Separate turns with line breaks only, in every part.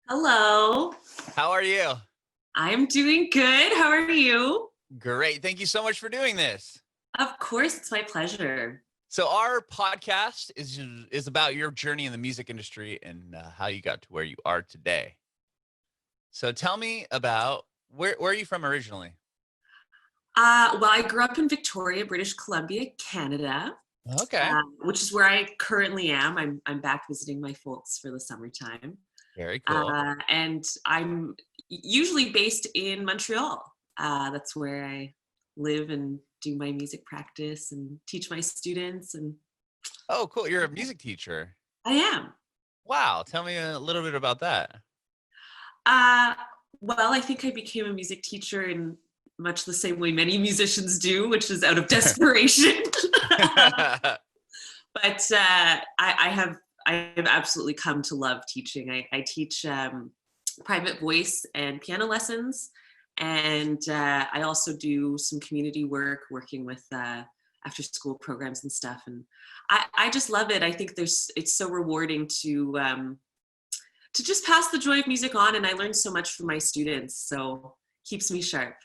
Hello.
How are you?
I'm doing good. How are you?
Great. Thank you so much for doing this.
Of course, it's my pleasure.
So our podcast is about your journey in the music industry and how you got to where you are today. So tell me about where are you from originally?
Well, I grew up in Victoria, British Columbia, Canada,
Okay.
which is where I currently am. I'm back visiting my folks for the summertime,
Very cool.
and I'm usually based in Montreal. That's where I live and do my music practice and teach my students, and
Oh, cool. You're a music teacher.
I am.
Wow. Tell me a little bit about that.
Uh, well, I think I became a music teacher in much the same way many musicians do, which is out of desperation. But I have absolutely come to love teaching. I teach private voice and piano lessons, and I also do some community work, working with after school programs and stuff. And I just love it. I think it's so rewarding to just pass the joy of music on, and I learned so much from my students, so keeps me sharp.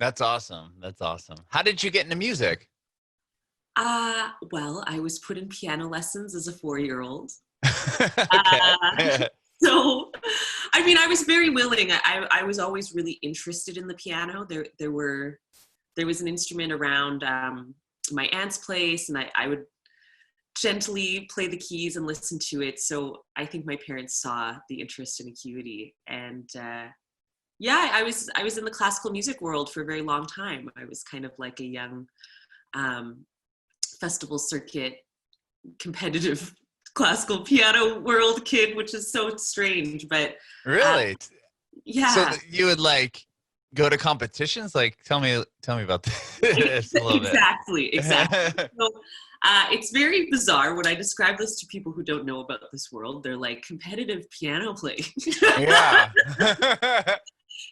That's awesome. That's awesome. How did you get into music?
Well, I was put in piano lessons as a 4-year-old.
Okay.
So, I mean, I was very willing. I was always really interested in the piano. There was an instrument around my aunt's place, and I would gently play the keys and listen to it. So I think my parents saw the interest and acuity. And yeah, I was in the classical music world for a very long time. I was kind of like a young festival circuit competitive classical piano world kid, which is so strange. But
Really?
yeah.
So you would like go to competitions? Like, tell me about this a little bit.
Exactly. So, it's very bizarre when I describe this to people who don't know about this world. They're like, competitive piano playing.
Yeah.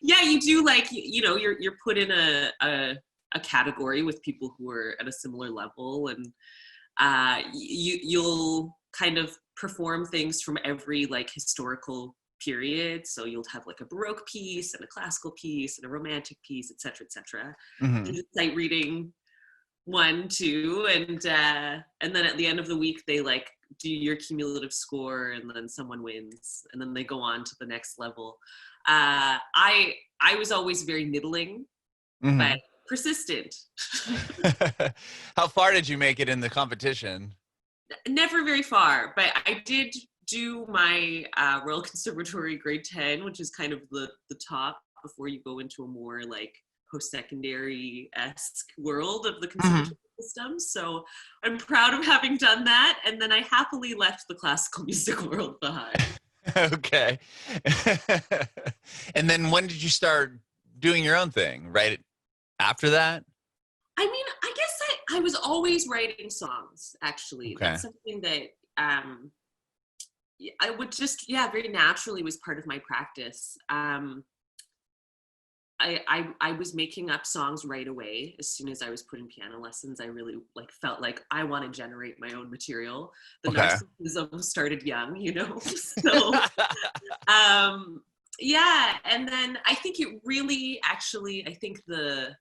Yeah, you do, like, you're put in a category with people who are at a similar level, and you'll kind of perform things from every like historical period. So you'll have like a Baroque piece and a classical piece and a romantic piece, etc., etc.
Mhm.
Do the sight reading 1, 2, and then at the end of the week they like do your cumulative score, and then someone wins, and then they go on to the next level. I was always very middling, but
Mhm.
persistent.
How far did you make it in the competition?
Never very far, but I did do my Royal Conservatory grade 10, which is kind of the top before you go into a more like post-secondary-esque world of the
Mhm.
conservatory system. So I'm proud of having done that. And then I happily left the classical music world behind.
Okay. And then when did you start doing your own thing? Right after that?
I mean, I guess I was always writing songs, actually.
Okay.
That's something that I would just, yeah, very naturally was part of my practice. I was making up songs right away. As soon as I was put in piano lessons, I really like felt like I want to generate my own material. The
Okay.
narcissism started young, So yeah, and then I think it really actually, I think the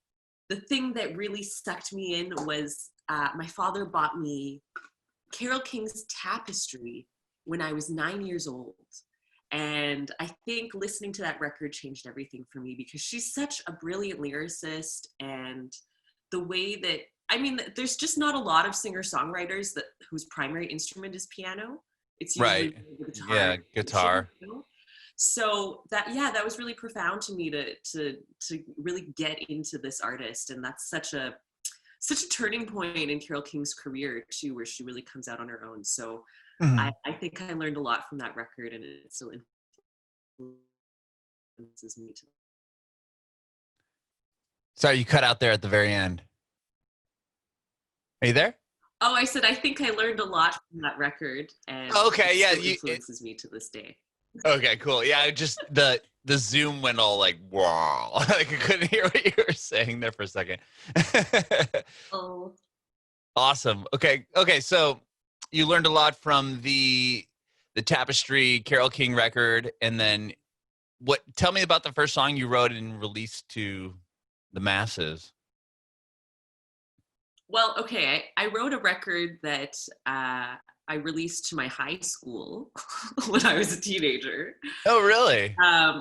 thing that really sucked me in was my father bought me Carole King's Tapestry when I was 9 years old. And I think listening to that record changed everything for me, because she's such a brilliant lyricist. And the way that, I mean, there's just not a lot of singer-songwriters whose primary instrument is piano. It's
Right.
usually the guitar.
Yeah, guitar.
So that was really profound to me to really get into this artist. And that's such a turning point in Carole King's career too, where she really comes out on her own. So
Mhm.
I think I learned a lot from that record, and it still influences me.
Sorry, you cut out there at the very end. Are you there?
Oh, I said I think I learned a lot from that record, and
Okay,
it
yeah,
still influences me to this day.
okay, cool. Yeah, just the Zoom went all like wow. Like I couldn't hear what you were saying there for a second.
Oh,
Awesome. Okay. So you learned a lot from the Tapestry Carole King record, and then tell me about the first song you wrote and released to the masses.
Well, okay, I wrote a record that I released to my high school when I was a teenager.
Oh, really?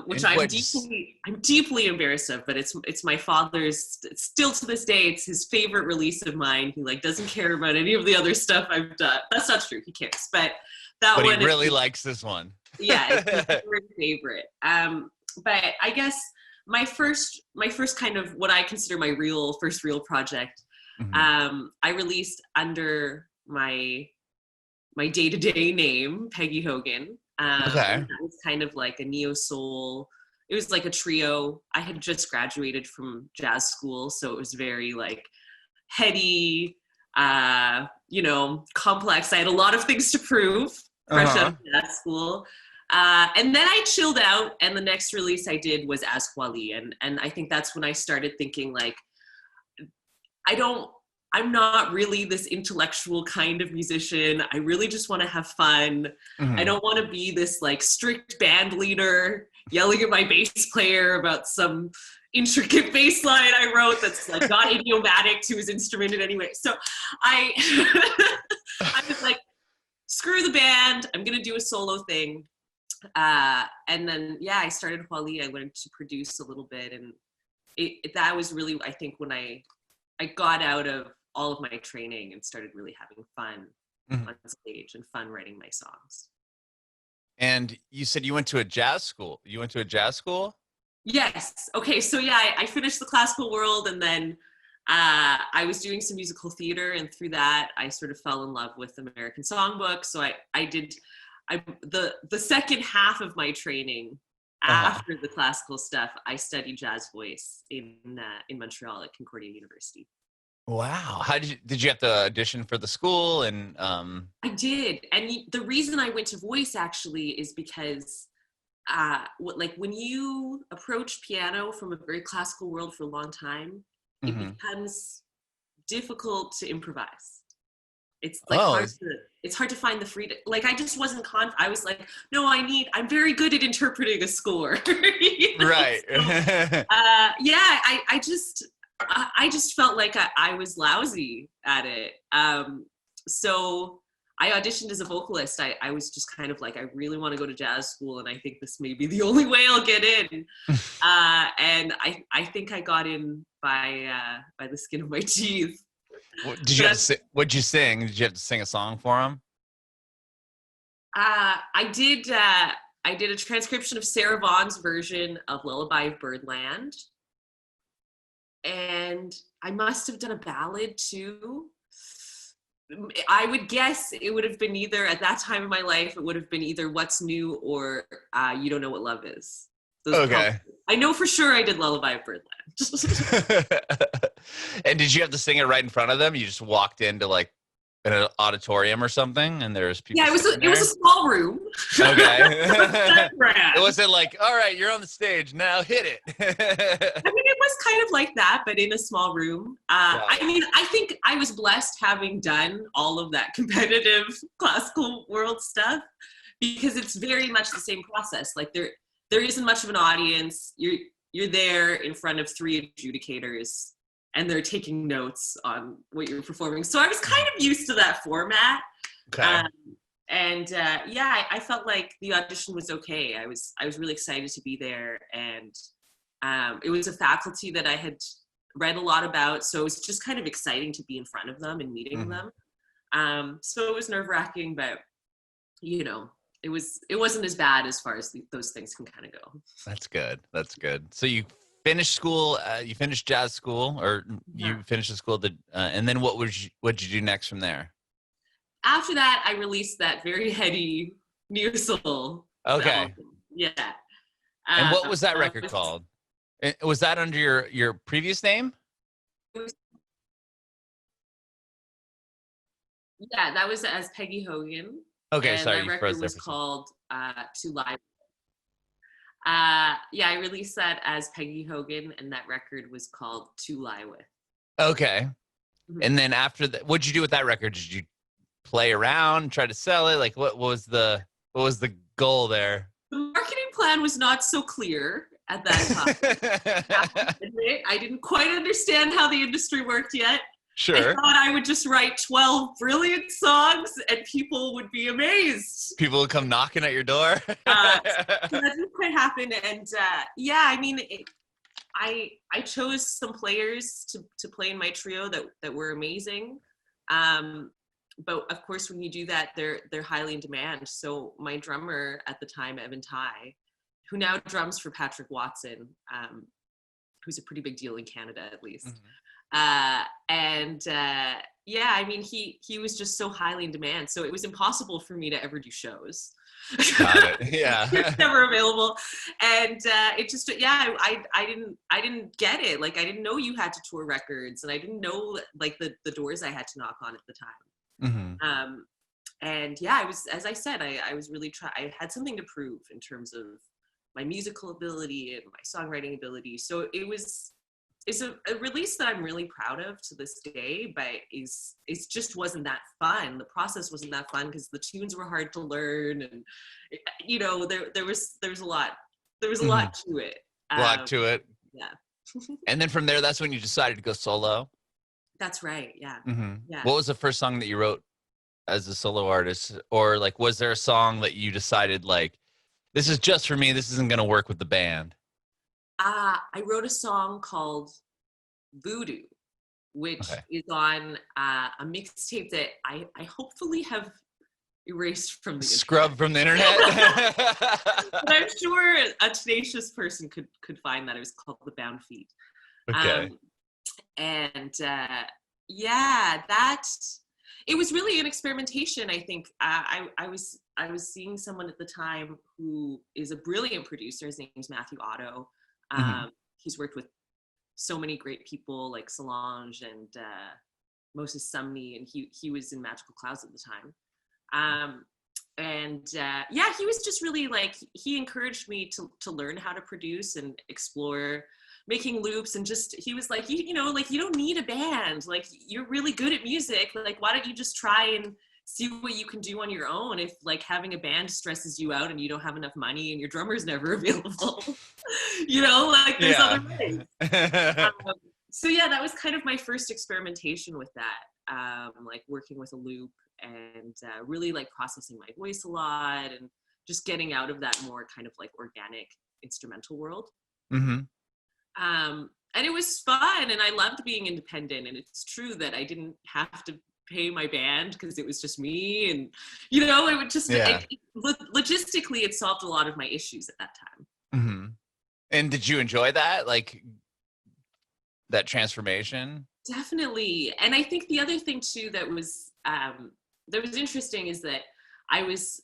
Which
And
I'm deeply embarrassed of, but it's my father's, still to this day, it's his favorite release of mine. He like doesn't care about any of the other stuff I've done. That's not true. He cares, but that
but
one
he really likes this one.
Yeah, it's his favorite. But I guess my first kind of what I consider my first real project, I released under my day-to-day name, Peggy Hogan.
Okay.
That was kind of like a neo soul. It was like a trio. I had just graduated from jazz school, so it was very like heady, complex. I had a lot of things to prove fresh out of jazz school. And then I chilled out, and the next release I did was as Hua Li. And I think that's when I started thinking like, I'm not really this intellectual kind of musician. I really just want to have fun. I don't want to be this like strict band leader yelling at my bass player about some intricate bass line I wrote that's like not idiomatic to his instrument in any way. So I was like, screw the band. I'm going to do a solo thing. And then, yeah, I started Hua Li. I learned to produce a little bit. And that was really, I think, when I got out of all of my training and started really having fun on stage and fun writing my songs.
And you said you went to a jazz school. You went to a jazz school?
Yes. Okay. So yeah, I finished the classical world, and then I was doing some musical theater, and through that, I sort of fell in love with American Songbook. So the second half of my training after the classical stuff, I studied jazz voice in Montreal at Concordia University.
Wow. Did you have to audition for the school? And
I did. And the reason I went to voice actually is because when you approach piano from a very classical world for a long time, it becomes difficult to improvise. It's like it's hard to find the freedom. Like I just wasn't I was like, no, I'm very good at interpreting a score.
Right.
So, I just felt like I was lousy at it. So I auditioned as a vocalist. I was just kind of like, I really want to go to jazz school, and I think this may be the only way I'll get in. And I think I got in by the skin of my teeth.
What'd you sing? Did you have to sing a song for him?
I did a transcription of Sarah Vaughan's version of Lullaby of Birdland. And I must have done a ballad too. I would guess it would have been either, at that time in my life, it would have been either What's New or You Don't Know What Love Is. I know for sure I did Lullaby of Birdland.
And did you have to sing it right in front of them? You just walked into like an auditorium or something, and there's people.
Yeah, it was a small room.
Okay. It wasn't like, all right, you're on the stage now, hit it.
I mean, it was kind of like that, but in a small room. I mean, I think I was blessed having done all of that competitive classical world stuff, because it's very much the same process. Like there isn't much of an audience. You're there in front of 3 adjudicators, and they're taking notes on what you're performing. So I was kind of used to that format.
Okay.
I felt like the audition was okay. I was really excited to be there, and it was a faculty that I had read a lot about, so it was just kind of exciting to be in front of them and meeting them. So it was nerve-wracking, but it wasn't as bad as far as those things can kind of go.
That's good. So you finished school, you finished jazz school, or you finished the school, and then what'd you do next from there?
After that, I released that very heady Neo Soul.
Okay.
album. Yeah.
And what was that record called? Was that under your previous name?
Yeah, that was as Peggy Hogan.
Okay,
and
sorry.
That record was called To Lie. I released that as Peggy Hogan, and that record was called To Lie With.
Okay. And then after that, what'd you do with that record? Did you play around, try to sell it? Like what was the goal there?
The marketing plan plan was not so clear at that time. I didn't quite understand how the industry worked yet.
Sure.
I thought I would just write 12 brilliant songs and people would be amazed.
People would come knocking at your door.
So that didn't quite happen. And yeah, I mean, I chose some players to play in my trio that were amazing. But of course, when you do that, they're highly in demand. So my drummer at the time, Evan Tai, who now drums for Patrick Watson, who's a pretty big deal in Canada, at least. Yeah, I mean, he was just so highly in demand. So it was impossible for me to ever do shows.
Got it. Yeah.
It's never available. And it just, yeah, I didn't get it. Like, I didn't know you had to tour records, and I didn't know like the doors I had to knock on at the time.
Mm-hmm.
And yeah, I was, as I said, I was really I had something to prove in terms of my musical ability and my songwriting ability. So it's a release that I'm really proud of to this day, but it just wasn't that fun. The process wasn't that fun because the tunes were hard to learn, and you know, there was a lot to it.
A lot to it.
Yeah.
And then from there, that's when you decided to go solo.
That's right. Yeah.
Mm-hmm.
Yeah.
What was the first song that you wrote as a solo artist? Or like, was there a song that you decided like, this is just for me, this isn't going to work with the band?
I wrote a song called Voodoo, which is on a mixtape that I hopefully have erased from the
scrubbed from the internet.
But I'm sure a tenacious person could find that. It was called The Bound Feet.
Okay.
Yeah, it was really an experimentation. I think I was seeing someone at the time who is a brilliant producer. His name is Matthew Otto. He's worked with so many great people like Solange and Moses Sumney, and he was in Magical Clouds at the time. Yeah, he was just really like, he encouraged me to learn how to produce and explore making loops, and just, he was like, you know, like, you don't need a band, like, you're really good at music, like, why don't you just try and see what you can do on your own if like having a band stresses you out and you don't have enough money and your drummer's never available. You know, like, there's other ways. So yeah, that was kind of my first experimentation with that, like working with a loop and really like processing my voice a lot and just getting out of that more kind of like organic instrumental world. And it was fun, and I loved being independent, and it's true that I didn't have to pay my band because it was just me, and you know, it would just logistically it solved a lot of my issues at that time.
And did you enjoy that, like that transformation? Definitely.
And I think the other thing too that was interesting is that I was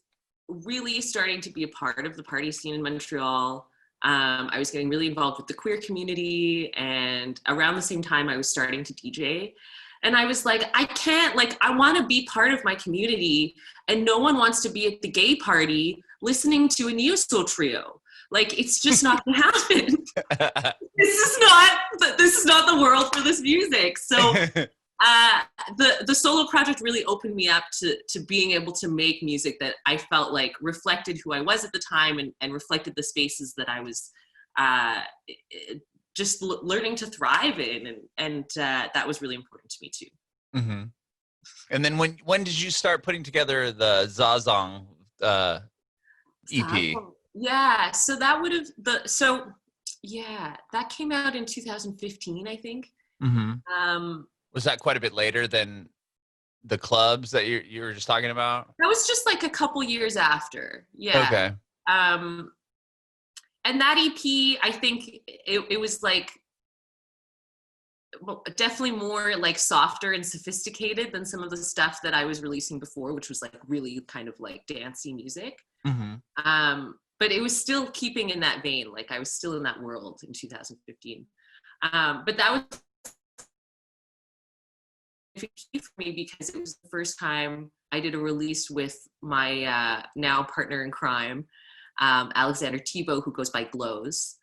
really starting to be a part of the party scene in Montreal. I was getting really involved with the queer community, and around the same time I was starting to DJ. And I was like, I can't, like, I want to be part of my community, and no one wants to be at the gay party listening to a neo-soul trio. Like, it's just not going to happen. This is not the world for this music. So the solo project really opened me up to being able to make music that I felt like reflected who I was at the time and reflected the spaces that I was just learning to thrive in, and that was really important to me too.
And then when did you start putting together the Zazong EP?
Yeah, so that would have that came out in 2015, I think.
Was that quite a bit later than the clubs that you were just talking about?
That was just like a couple years after. Yeah.
Okay.
And that EP, I think it was like definitely more like softer and sophisticated than some of the stuff that I was releasing before, which was like really kind of like dancey music. But it was still keeping in that vein. Like, I was still in that world in 2015. But that was for me because it was the first time I did a release with my now partner in crime, Alexander Thibault, who goes by Gloze.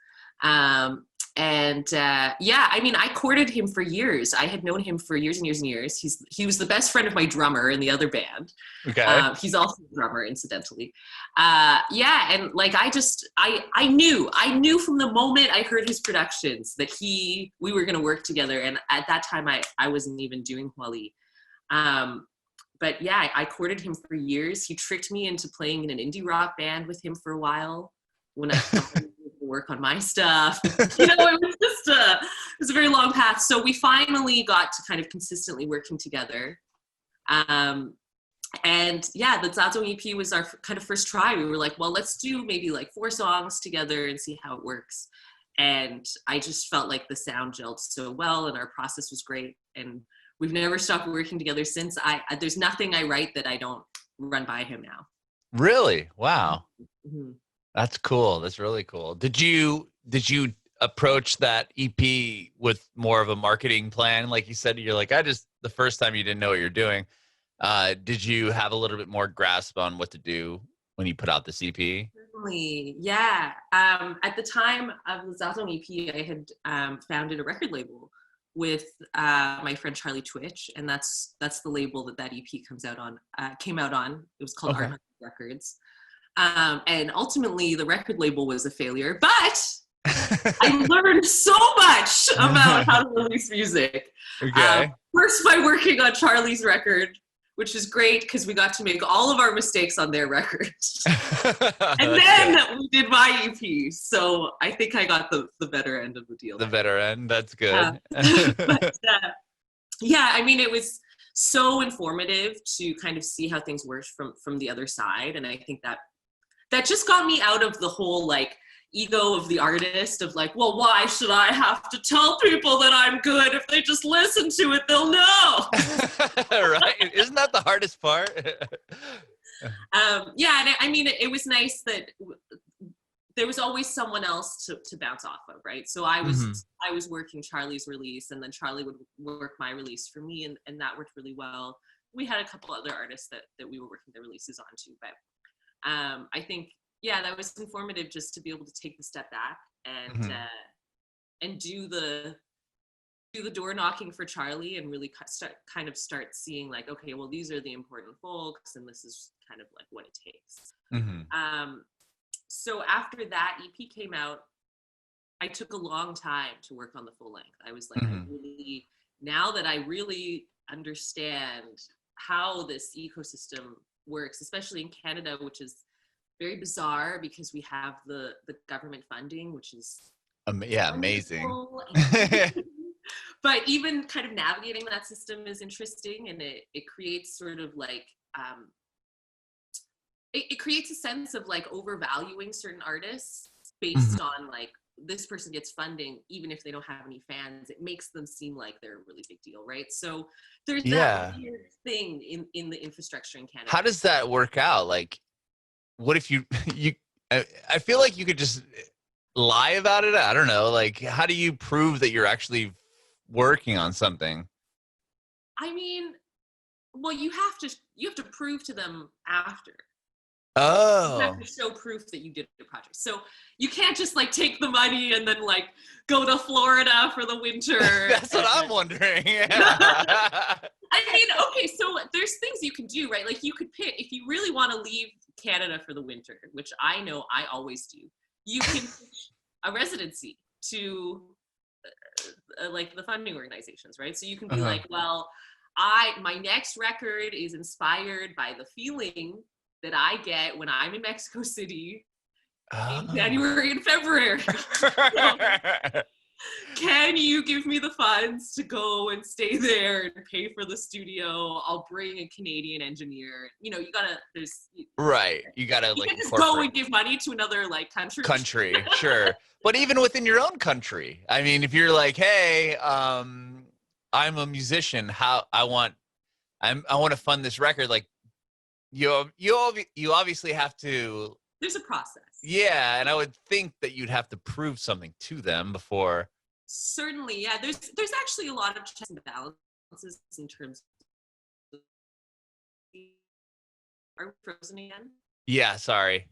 And yeah, I mean, I courted him for years. I had known him for years and years and years. He was the best friend of my drummer in the other band.
Okay.
He's also a drummer, incidentally. Yeah, and like I knew from the moment I heard his productions that we were going to work together. And at that time, I wasn't even doing Hua Li. But yeah, I courted him for years. He tricked me into playing in an indie rock band with him for a while when I started to work on my stuff. You know, it was a very long path. So we finally got to kind of consistently working together. And yeah, the Zazong EP was our kind of first try. We were like, well, let's do maybe like 4 songs together and see how it works. And I just felt like the sound gelled so well and our process was great. And we've never stopped working together since. There's nothing I write that I don't run by him now.
Really? Wow.
Mm-hmm.
That's cool. That's really cool. Did you approach that EP with more of a marketing plan? Like you said, you're like, the first time you didn't know what you're doing. Did you have a little bit more grasp on what to do when you put out this EP?
Certainly, yeah. At the time of the Zazong EP, I had founded a record label with my friend Charlie Twitch, and that's the label that EP came out on. It was called Art Records. And ultimately, the record label was a failure, but I learned so much about how to release music.
Okay.
First, by working on Charlie's record, which is great because we got to make all of our mistakes on their record. And then we did my EP. So I think I got the better end of the deal.
The better end. That's good.
But, yeah, I mean, it was so informative to kind of see how things worked from the other side. And I think that just got me out of the whole like ego of the artist of like, well, why should I have to tell people that I'm good? If they just listen to it, they'll know.
Right? Isn't that the hardest part?
Yeah, and I mean, it was nice that there was always someone else to bounce off of, right? So I was working Charlie's release, and then Charlie would work my release for me, and that worked really well. We had a couple other artists that we were working their releases on too, but I think, yeah, that was informative just to be able to take the step back and do the door knocking for Charlie and really start seeing like, okay, well, these are the important folks, and this is kind of like what it takes. So after that EP came out, I took a long time to work on the full length. I was like, now that I really understand how this ecosystem works, especially in Canada, which is very bizarre because we have the government funding, which is
amazing.
But even kind of navigating that system is interesting, and it creates sort of like it creates a sense of like overvaluing certain artists based on like, this person gets funding even if they don't have any fans. It makes them seem like they're a really big deal, right? So there's that weird thing in the infrastructure in Canada.
How does that work out? Like, what if you I feel like you could just lie about it. I don't know. Like, how do you prove that you're actually working on something?
I mean, well, you have to prove to them after.
Oh.
You have to show proof that you did the project. So you can't just like take the money and then like go to Florida for the winter.
That's what I'm wondering.
I mean, okay, so there's things you can do, right? Like you could pick, if you really want to leave Canada for the winter, which I know I always do, you can pitch a residency to like the funding organizations, right? So you can be like, well, my next record is inspired by the feeling that I get when I'm in Mexico City in January and February. So, can you give me the funds to go and stay there and pay for the studio? I'll bring a Canadian engineer. You know, you gotta like
you
just go and give money to another like country.
Sure. But even within your own country, I mean, if you're like, hey, I'm a musician, I want to fund this record, like you obviously have to.
There's a process.
Yeah, and I would think that you'd have to prove something to them before.
Certainly, yeah. There's actually a lot of checks and balances in terms of. Are we frozen again?
Yeah, sorry.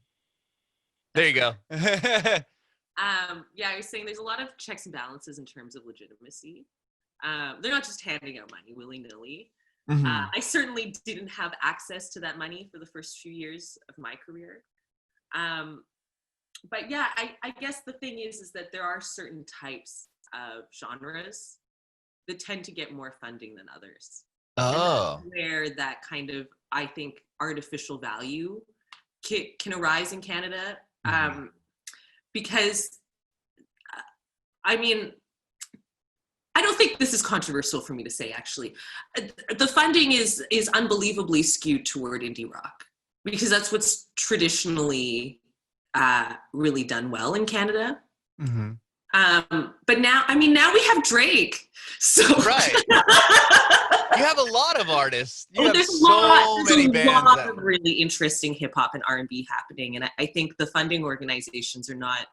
There you go.
Yeah, I was saying there's a lot of checks and balances in terms of legitimacy. They're not just handing out money willy-nilly.
Mm-hmm.
I certainly didn't have access to that money for the first few years of my career. But yeah, I guess the thing is that there are certain types of genres that tend to get more funding than others. And
Oh.
that's where that kind of, I think, artificial value can arise in Canada.
Mm-hmm.
Because, I mean, I don't think this is controversial for me to say, actually. The funding is unbelievably skewed toward indie rock because that's what's traditionally really done well in Canada.
Mm-hmm.
But now, I mean, now we have Drake. So
Right. You have a lot of artists. You have
there's
so many bands.
Lot of really interesting hip hop and R&B happening, and I think the funding organizations are not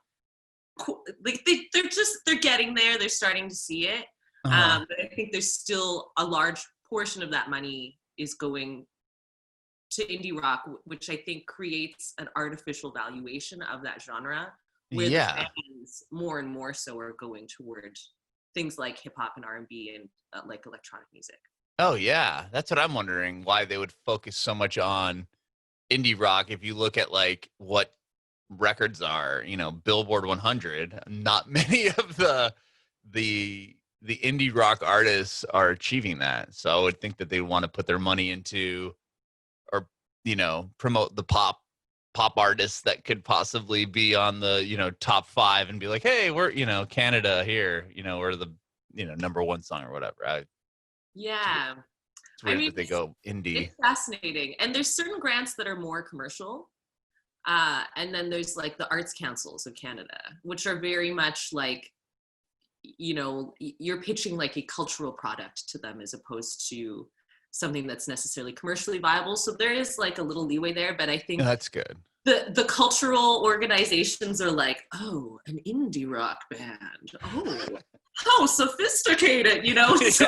like they're getting there. They're starting to see it. But I think there's still a large portion of that money is going to indie rock, which I think creates an artificial valuation of that genre, where the fans more and more so are going toward things like hip hop and R&B and like electronic music.
Oh yeah, that's what I'm wondering. Why they would focus so much on indie rock? If you look at like what records are, Billboard 100, not many of the indie rock artists are achieving that. So I would think that they want to put their money into, or promote the pop artists that could possibly be on the top 5 and be like, hey, we're Canada here, we're the number 1 song or whatever.
Yeah,
it's weird that they go indie.
It's fascinating, and there's certain grants that are more commercial, and then there's like the Arts Councils of Canada, which are very much like, you're pitching like a cultural product to them as opposed to something that's necessarily commercially viable. So there is like a little leeway there, but I think
that's good.
The cultural organizations are like, oh, an indie rock band. Oh, how sophisticated, So,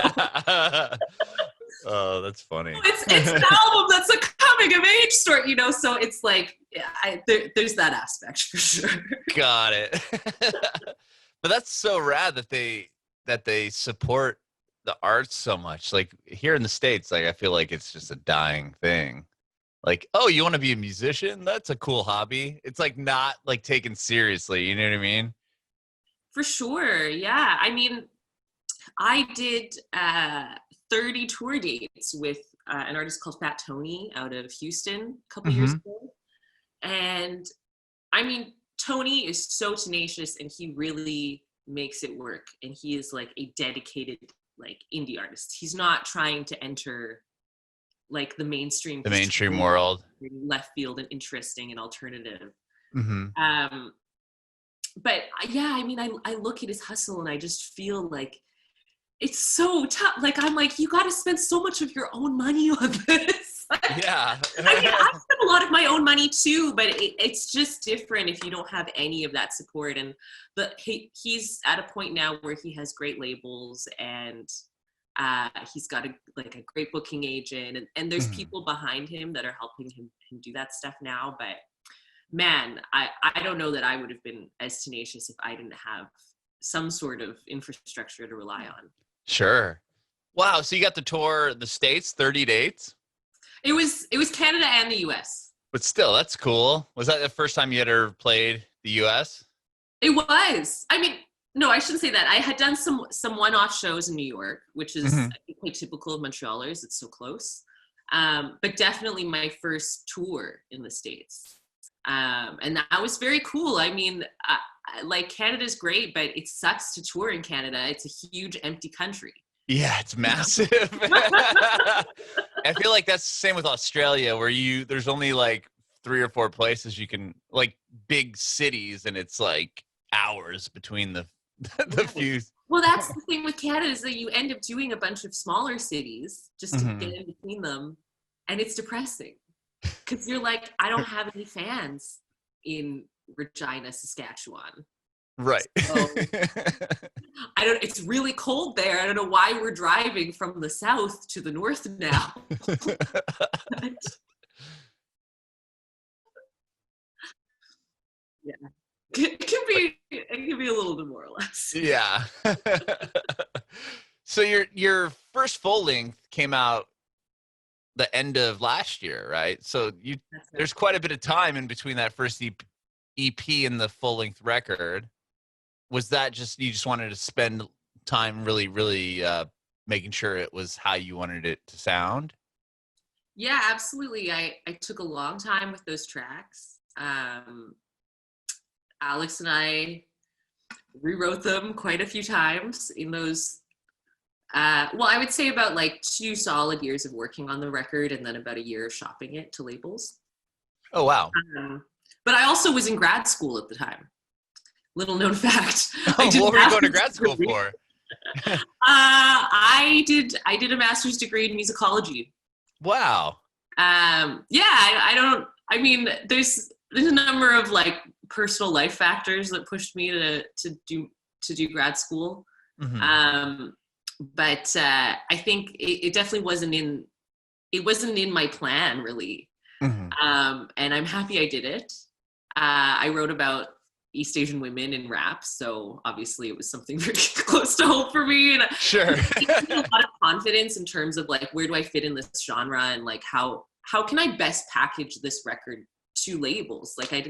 oh, that's funny.
It's an album that's a coming of age story, So it's like, there's that aspect for sure.
Got it. But that's so rad that they support the arts so much. Like here in the States, like I feel like it's just a dying thing. Like, oh, you want to be a musician? That's a cool hobby. It's like not like taken seriously. You know what I mean?
For sure. Yeah. I mean, I did 30 tour dates with an artist called Fat Tony out of Houston a couple years ago. And I mean, Tony is so tenacious and he really makes it work. And he is like a dedicated like indie artist. He's not trying to enter like the mainstream
world,
left field and interesting and alternative.
Mm-hmm.
But yeah, I mean, I look at his hustle and I just feel like it's so tough. Like, I'm like, you got to spend so much of your own money on this.
Yeah.
I mean, I spend a lot of my own money too, but it's just different if you don't have any of that support. And he's at a point now where he has great labels and he's got a great booking agent, and there's people behind him that are helping him do that stuff now. But man, I don't know that I would have been as tenacious if I didn't have some sort of infrastructure to rely on.
Sure. Wow. So you got to tour the States, 30 dates?
It was Canada and the US.
But still, that's cool. Was that the first time you had ever played the US?
It was. I mean, no, I shouldn't say that. I had done some one-off shows in New York, which is I think quite typical of Montrealers. It's so close. But definitely my first tour in the States. And that was very cool. I mean, like Canada's great, but it sucks to tour in Canada. It's a huge empty country.
Yeah, it's massive. I feel like that's the same with Australia, where there's only like 3 or 4 places you can, like big cities, and it's like hours between the few.
Well, that's the thing with Canada is that you end up doing a bunch of smaller cities just to get in between them, and it's depressing because you're like, I don't have any fans in Regina, Saskatchewan.
Right.
So, it's really cold there. I don't know why we're driving from the south to the north now. Yeah. It it can be a little demoralizing.
Yeah. So your first full length came out the end of last year, right? So there's quite a bit of time in between that first EP and the full length record. Was that just you just wanted to spend time really making sure it was how you wanted it to sound?
Yeah, absolutely. I took a long time with those tracks. Alex and I rewrote them quite a few times in those. Well, I would say about like 2 solid years of working on the record and then about a year of shopping it to labels.
Oh, wow.
But I also was in grad school at the time. Little known fact.
What were you going to grad school for?
I did a master's degree in musicology.
Wow.
I mean, there's a number of like personal life factors that pushed me to do grad school.
Mm-hmm.
But I think it definitely wasn't in my plan really.
Mm-hmm.
And I'm happy I did it. I wrote about East Asian women in rap, so obviously it was something very close to home for me. And
sure.
It gave me a lot of confidence in terms of like, where do I fit in this genre, and like how can I best package this record to labels? Like I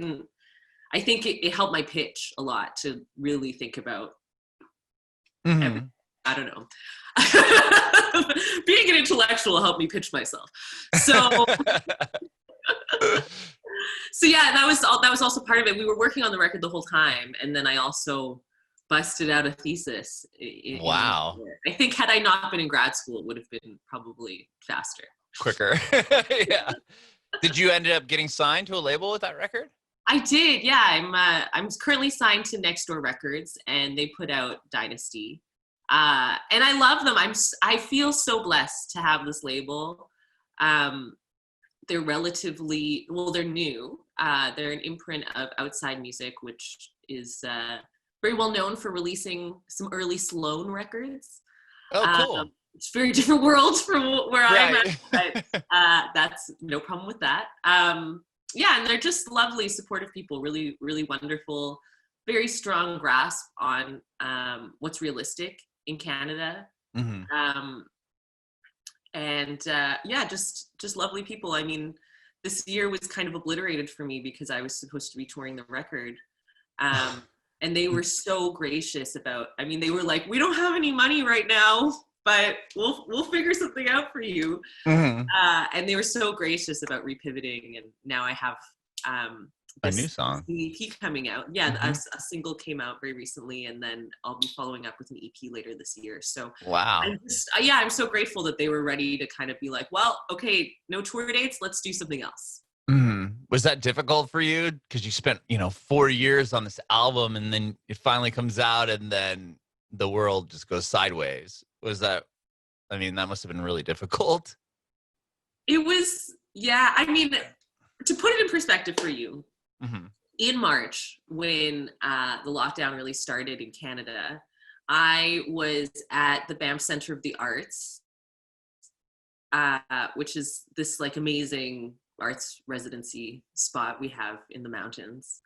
think it helped my pitch a lot to really think about
Mm-hmm.
I don't know. Being an intellectual helped me pitch myself. So so yeah, that was also part of it. We were working on the record the whole time, and then I also busted out a thesis.
Wow.
I think had I not been in grad school, it would have been probably faster.
Quicker. Yeah. Did you end up getting signed to a label with that record?
I did, yeah. I'm currently signed to Next Door Records, and they put out Dynasty. And I love them. I feel so blessed to have this label. They're relatively, well, they're new. They're an imprint of Outside Music, which is very well known for releasing some early Sloan records.
Oh, cool.
It's very different worlds from where
right.
I'm at, but that's no problem with that. Yeah, and they're just lovely, supportive people, really, really wonderful, very strong grasp on what's realistic in Canada.
Mm-hmm.
And yeah, just lovely people. I mean, this year was kind of obliterated for me because I was supposed to be touring the record. And they were so gracious about, I mean, they were like, we don't have any money right now, but we'll figure something out for you.
Mm-hmm.
And they were so gracious about repivoting. And now I have
a new song
EP coming out. Yeah,
mm-hmm.
a single came out very recently, and then I'll be following up with an EP later this year. So
wow.
I'm so grateful that they were ready to kind of be like, well, okay, no tour dates, let's do something else.
Mm-hmm. Was that difficult for you? Because you spent 4 years on this album, and then it finally comes out, and then the world just goes sideways. Was that? I mean, that must have been really difficult.
It was, yeah. I mean, to put it in perspective for you,
mm-hmm.
in March, when the lockdown really started in Canada, I was at the Banff Centre of the Arts, which is this like amazing arts residency spot we have in the mountains.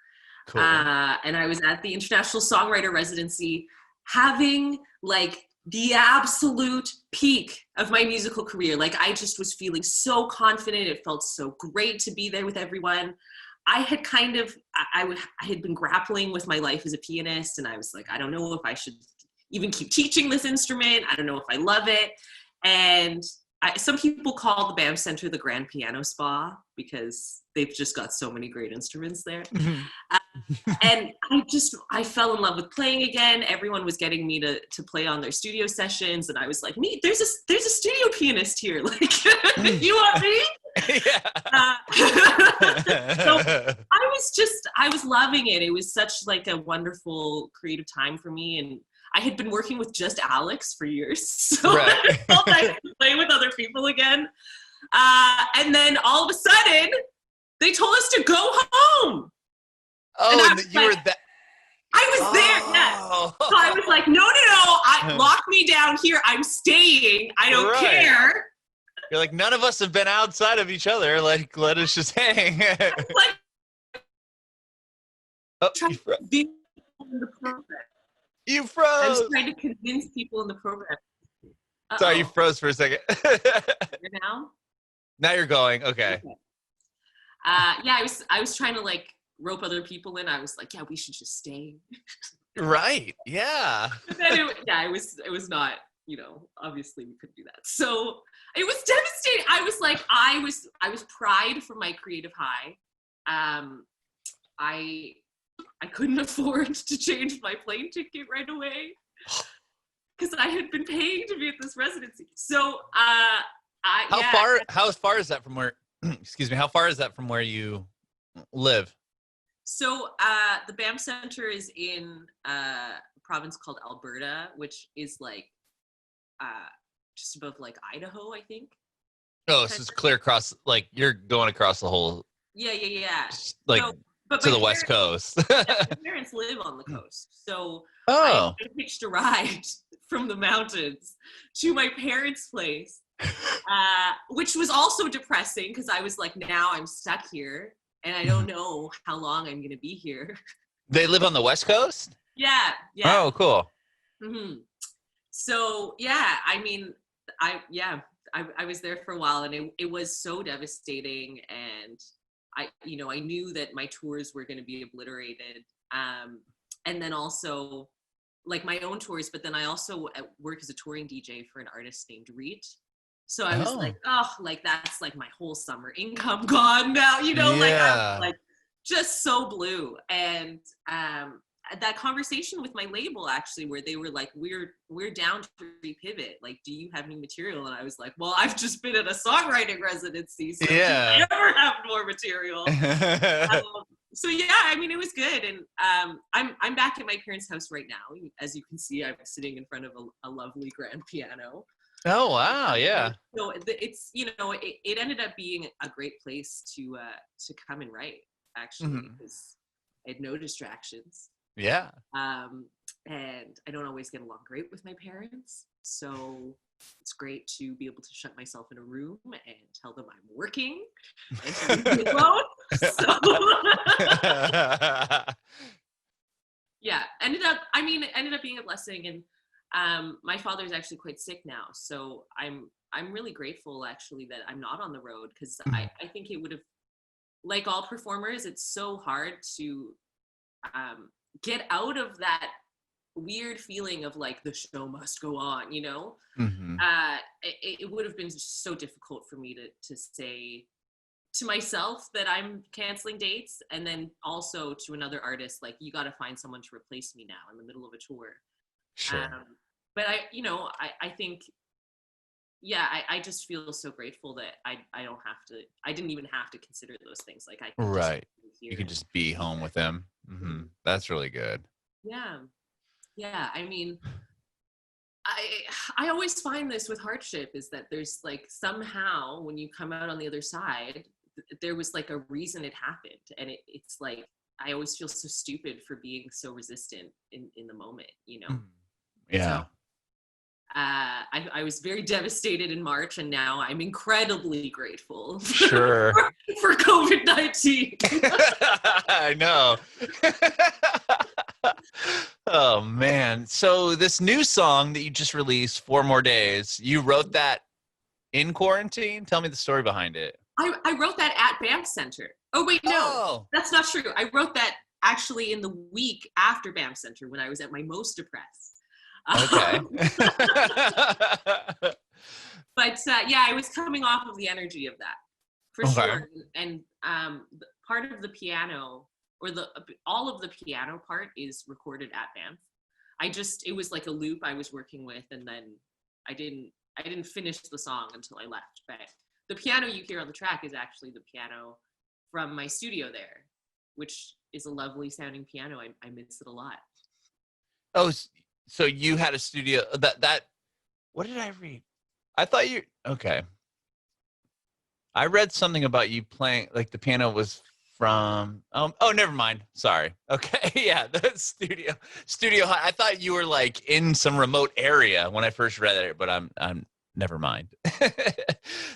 Cool.
And I was at the International Songwriter Residency, having like the absolute peak of my musical career. Like I just was feeling so confident. It felt so great to be there with everyone. I had kind of, I had been grappling with my life as a pianist, and I was like, I don't know if I should even keep teaching this instrument. I don't know if I love it. And some people call the Banff Centre the Grand Piano Spa because they've just got so many great instruments there.
Mm-hmm.
And I fell in love with playing again. Everyone was getting me to play on their studio sessions, and I was like, there's a studio pianist here. Like, you want me?
Yeah.
So I was loving it. It was such like a wonderful creative time for me, and I had been working with just Alex for years, so right. I felt like I could play with other people again. And then all of a sudden, they told us to go home.
Oh, and you were that.
I was there, yes. So I was like, no, lock me down here. I'm staying. I don't care.
You're like, none of us have been outside of each other. Like, let us just hang.
Like, in the program.
You
I was
froze.
trying to convince people in the program.
Sorry, you froze for a second.
Now?
Now you're going. Okay.
Yeah, I was trying to like rope other people in. I was like, yeah, we should just stay.
Right. Yeah.
But then it was not, obviously we couldn't do that. So it was devastating. I was like, I was pried from my creative high. I couldn't afford to change my plane ticket right away because I had been paying to be at this residency. So
how far is that from where excuse me, how far is that from where you live?
So the Banff Centre is in a province called Alberta, which is like just above like Idaho, I think.
Oh, so it's clear across, like you're going across the whole.
Yeah.
Like
but
to the West Coast.
My parents live on the coast, so
Oh.
I hitched a ride from the mountains to my parents' place, which was also depressing because I was like, now I'm stuck here. And I don't know how long I'm going to be here.
They live on the West Coast?
Yeah.
Oh, cool.
Mm-hmm. So, yeah, I mean, I was there for a while and it was so devastating. And I knew that my tours were going to be obliterated. And then also like my own tours, but then I also work as a touring DJ for an artist named Reet. So I was like, like that's like my whole summer income gone now, like I'm like just so blue. And that conversation with my label actually, where they were like, we're down to repivot. Like, do you have any material? And I was like, well, I've just been at a songwriting residency, so I never have more material. So yeah, I mean, it was good. And I'm back at my parents' house right now. As you can see, I'm sitting in front of a lovely grand piano.
Oh, wow. Yeah.
So it's, it ended up being a great place to come and write, actually, because I had no distractions.
Yeah.
And I don't always get along great with my parents. So it's great to be able to shut myself in a room and tell them I'm working and to leave me alone. So yeah, ended up being a blessing. And my father's actually quite sick now, so I'm really grateful actually that I'm not on the road, because I think it would have, like all performers, it's so hard to get out of that weird feeling of like the show must go on, it would have been so difficult for me to say to myself that I'm canceling dates, and then also to another artist, like, you got to find someone to replace me now in the middle of a tour.
Sure.
But I think, yeah, I just feel so grateful that I didn't even have to consider those things. Like, I could
right.
Just be here.
You can just be home with them. That's really good.
Yeah. I mean, I always find this with hardship is that there's like, somehow when you come out on the other side, there was like a reason it happened. And it's like, I always feel so stupid for being so resistant in the moment,
Yeah.
So, I was very devastated in March, and now I'm incredibly grateful
for
COVID-19.
I know. Oh, man. So this new song that you just released, 4 More Days, you wrote that in quarantine? Tell me the story behind it.
I wrote that at Banff Centre. Oh, wait, no. That's not true. I wrote that actually in the week after Banff Centre, when I was at my most depressed.
Okay.
But yeah, I was coming off of the energy of that for sure. And part of the piano, or all of the piano part, is recorded at Banff. It was like a loop I was working with, and then I didn't finish the song until I left. But the piano you hear on the track is actually the piano from my studio there, which is a lovely sounding piano. I miss it a lot.
Oh, so you had a studio that what did I read? I thought okay. I read something about you playing, like the piano was from, never mind. Sorry. Okay. Yeah. The studio. I thought you were like in some remote area when I first read it, but I'm never mind.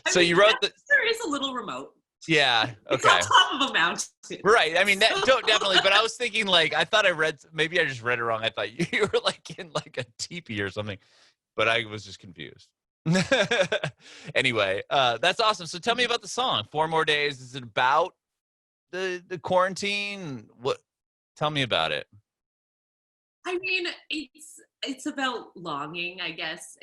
So you wrote
there is a little remote.
Yeah.
It's on
Okay.
top of a mountain.
Right. I mean, that definitely. But I was thinking, like, I thought I read. Maybe I just read it wrong. I thought you were like in like a teepee or something, but I was just confused. Anyway, that's awesome. So tell me about the song. 4 More Days. Is it about the quarantine? What? Tell me about it.
I mean, it's about longing, I guess.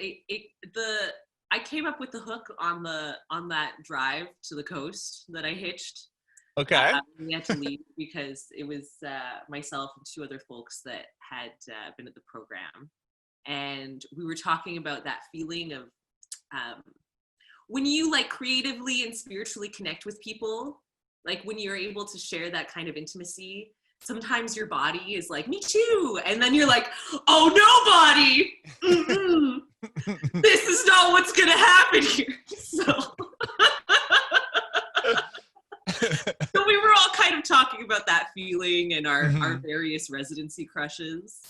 I came up with the hook on that drive to the coast that I hitched.
Okay.
We had to leave because it was myself and two other folks that had been at the program, and we were talking about that feeling of when you like creatively and spiritually connect with people, like when you're able to share that kind of intimacy. Sometimes your body is like, me too. And then you're like, oh no, body. This is not what's going to happen here. So we were all kind of talking about that feeling and our various residency crushes.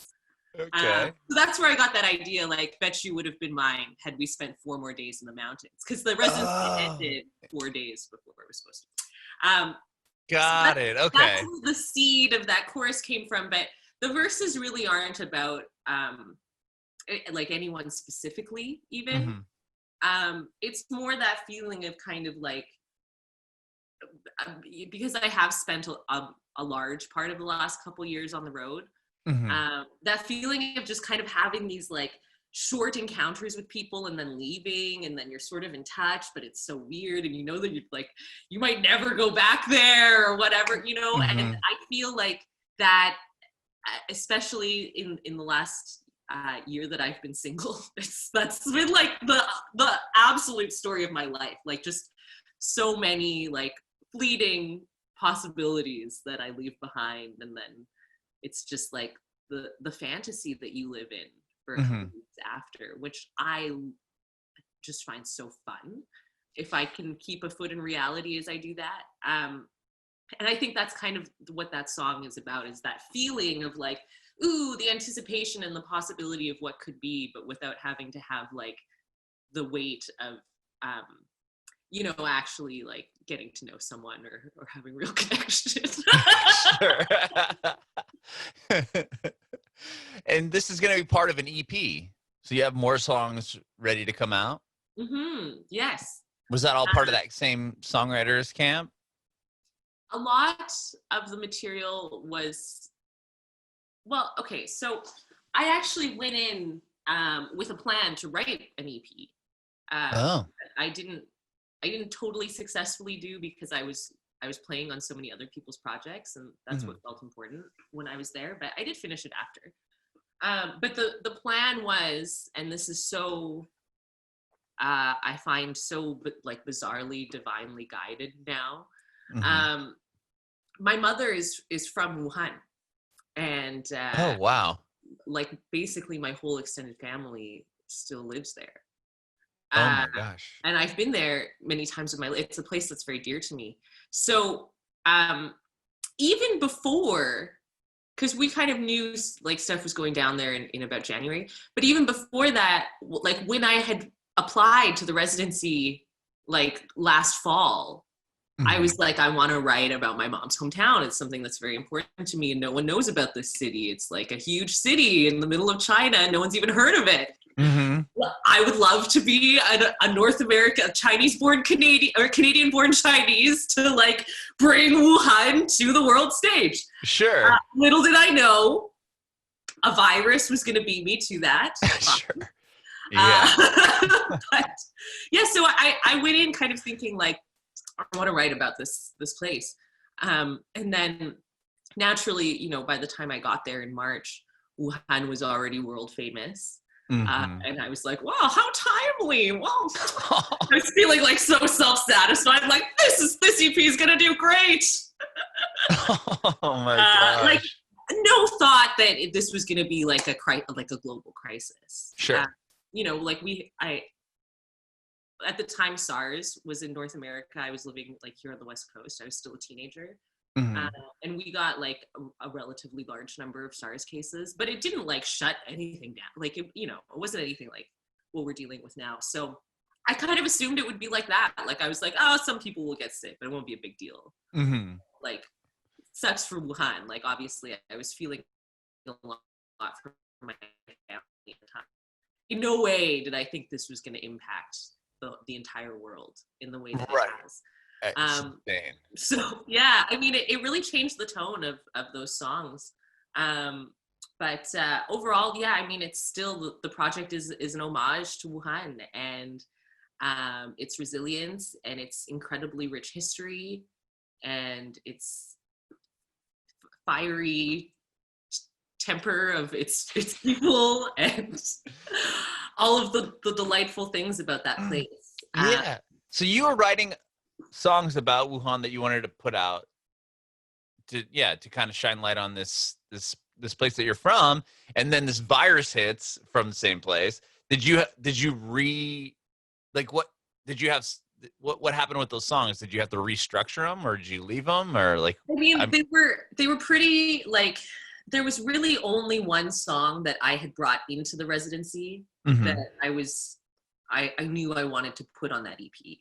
Okay.
So that's where I got that idea. Like, bet you would have been mine had we spent 4 more days in the mountains. Because the residency ended 4 days before we were supposed to.
Got it. Okay.
That's where the seed of that chorus came from. But the verses really aren't about like anyone specifically, even. It's more that feeling of kind of like, because I have spent a large part of the last couple years on the road, that feeling of just kind of having these like short encounters with people and then leaving, and then you're sort of in touch, but it's so weird, and you know that you might never go back there or whatever, you know. And I feel like that, especially in the last year that I've been single, that's been like the absolute story of my life. Like just so many like fleeting possibilities that I leave behind, and then it's just like the fantasy that you live in for a couple weeks after, which I just find so fun if I can keep a foot in reality as I do that. And I think that's kind of what that song is about, is that feeling of like, ooh, the anticipation and the possibility of what could be, but without having to have like the weight of actually like getting to know someone or having real connections.
Sure. And this is going to be part of an EP. So you have more songs ready to come out?
Yes.
Was that all part of that same songwriters camp?
A lot of the material was, well, okay, so I actually went in with a plan to write an EP. I didn't totally successfully do, because I was playing on so many other people's projects, and that's what felt important when I was there, but I did finish it after. But the plan was, and this is so, I find so like bizarrely divinely guided now. My mother is from Wuhan, and
oh wow,
like basically my whole extended family still lives there.
Oh my gosh.
And I've been there many times in my life. It's a place that's very dear to me. So even before, because we kind of knew like stuff was going down there in about January, but even before that, like when I had applied to the residency like last fall, I was like, I want to write about my mom's hometown. It's something that's very important to me, and no one knows about this city. It's like a huge city in the middle of China, and no one's even heard of it. I would love to be a North America, Chinese-born Canadian, or Canadian-born Chinese, to like bring Wuhan to the world stage.
Sure.
Little did I know, a virus was going to beat me to that.
Sure. Yeah.
But yeah, so I went in kind of thinking like, I want to write about this place, and then naturally, you know, by the time I got there in March, Wuhan was already world famous. And I was like, wow, how timely. Wow. I was feeling like so self-satisfied. Like, this EP is going to do great.
Oh my gosh.
Like, no thought that this was going to be like a global crisis.
Sure.
You know, like at the time SARS was in North America. I was living like here on the West Coast. I was still a teenager. And we got like a relatively large number of SARS cases, but it didn't like shut anything down. Like, it wasn't anything like what we're dealing with now. So I kind of assumed it would be like that. Like I was like, oh, some people will get sick, but it won't be a big deal.
Mm-hmm.
Like, sucks for Wuhan. Like obviously, I was feeling a lot for my family at the time. In no way did I think this was going to impact the entire world in the way that it has. So yeah, I mean, it really changed the tone of those songs. But overall, yeah, I mean, it's still, the project is an homage to Wuhan and its resilience and its incredibly rich history and its fiery temper of its people and all of the delightful things about that place.
Yeah. So you were writing songs about Wuhan that you wanted to put out to kind of shine light on this place that you're from, and then this virus hits from the same place. Did you what happened with those songs? Did you have to restructure them, or did you leave them, or like?
I mean, they were pretty, like, there was really only one song that I had brought into the residency that I knew I wanted to put on that EP.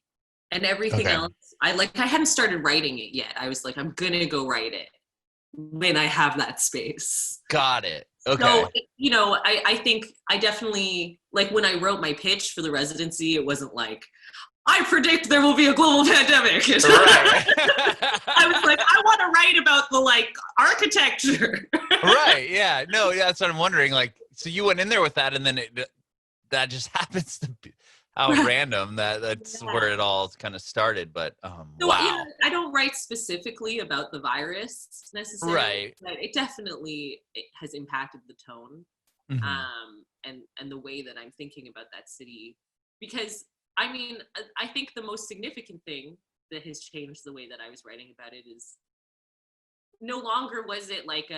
And everything else, I hadn't started writing it yet. I was like, I'm gonna go write it when I have that space.
Got it. Okay.
So, you know, I think I definitely, like, when I wrote my pitch for the residency, it wasn't like, I predict there will be a global pandemic.
Right.
I was like, I want to write about the, like, architecture.
Right. Yeah. No, yeah, that's what I'm wondering. Like, so you went in there with that, and then that just happens to be how random that's where it all kind of started. But
So,
wow.
yeah, I don't write specifically about the virus necessarily,
right.
But it definitely has impacted the tone, and the way that I'm thinking about that city. Because I mean, I think the most significant thing that has changed the way that I was writing about it is no longer was it like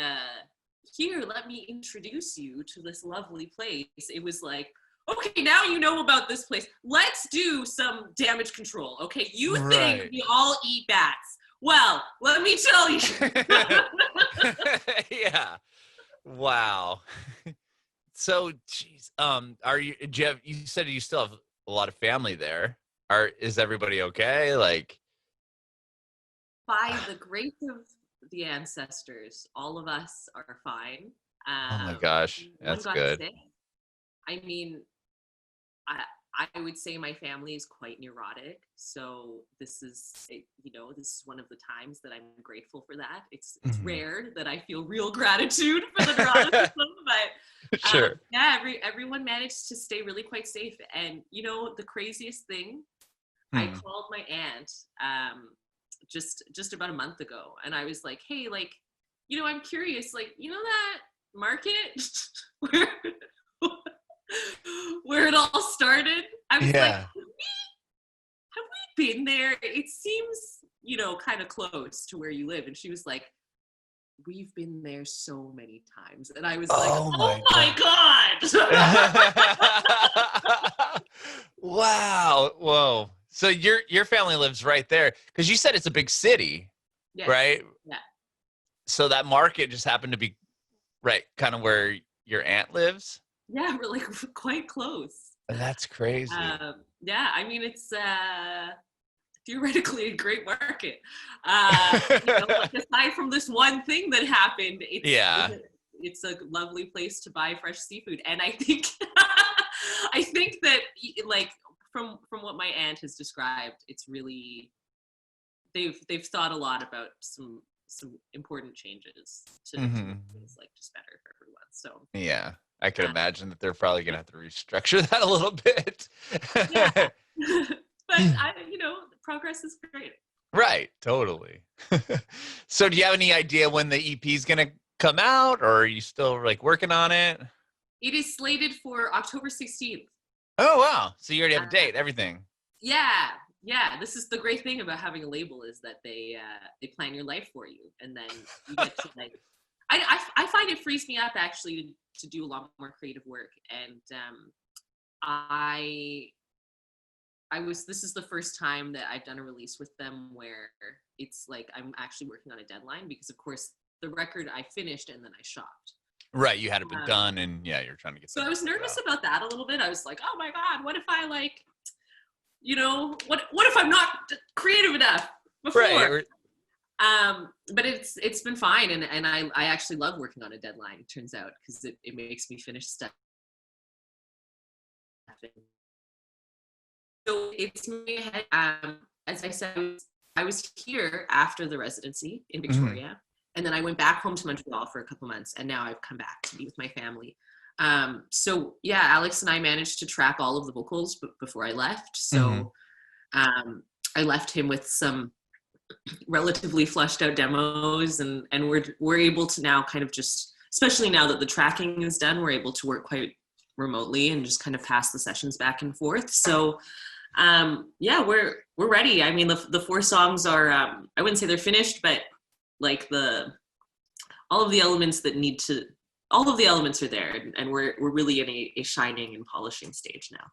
here, let me introduce you to this lovely place. It was like, okay, now you know about this place. Let's do some damage control. Okay, you think we all eat bats. Well, let me tell you.
Yeah. Wow. So, geez, you said you still have a lot of family there. Is everybody okay? Like,
by the grace of the ancestors, all of us are fine.
Oh my gosh, that's good.
Sick. I mean, I would say my family is quite neurotic, so this is one of the times that I'm grateful for that. It's rare that I feel real gratitude for the neuroticism, but
sure.
Yeah, everyone managed to stay really quite safe. And you know, the craziest thing, I called my aunt just about a month ago, and I was like, hey, like, you know, I'm curious, like, you know that market where it all started? I was like, have we been there? It seems, you know, kind of close to where you live. And she was like, we've been there so many times. And I was like, oh my God.
Wow. Whoa. So your family lives right there, because you said it's a big city, right?
Yeah.
So that market just happened to be right kind of where your aunt lives?
Yeah, we're like quite close.
That's crazy.
Yeah, I mean, it's theoretically a great market. You know, like, aside from this one thing that happened, it's a lovely place to buy fresh seafood. And I think I think that, like, from what my aunt has described, it's really they've thought a lot about some important changes to make things, like, just better for everyone. So
yeah, I could imagine that they're probably gonna have to restructure that a little bit.
Yeah. But you know, progress is great.
Right, totally. So do you have any idea when the EP is gonna come out, or are you still, like, working on it?
It is slated for October 16th.
Oh wow! So you already have a date, everything.
Yeah. This is the great thing about having a label, is that they plan your life for you, and then you get to, like, I find it frees me up actually to do a lot more creative work. And this is the first time that I've done a release with them where it's like I'm actually working on a deadline, because of course the record I finished and then I shopped.
Right, you had it been done, and you're trying to get.
So I was nervous about that a little bit. I was like, oh my God, what if I, like, what if I'm not creative enough before?
Right.
But it's been fine, and I actually love working on a deadline, turns out, because it makes me finish stuff. So it's moving ahead. As I said, I was here after the residency in Victoria, and then I went back home to Montreal for a couple months, and now I've come back to be with my family. So yeah, Alex and I managed to track all of the vocals before I left. So I left him with some relatively fleshed out demos, and we're able to now kind of just, especially now that the tracking is done, we're able to work quite remotely and just kind of pass the sessions back and forth. So yeah, we're ready. I mean, the 4 songs are I wouldn't say they're finished, but like all of the elements are there, and we're really in a shining and polishing stage now.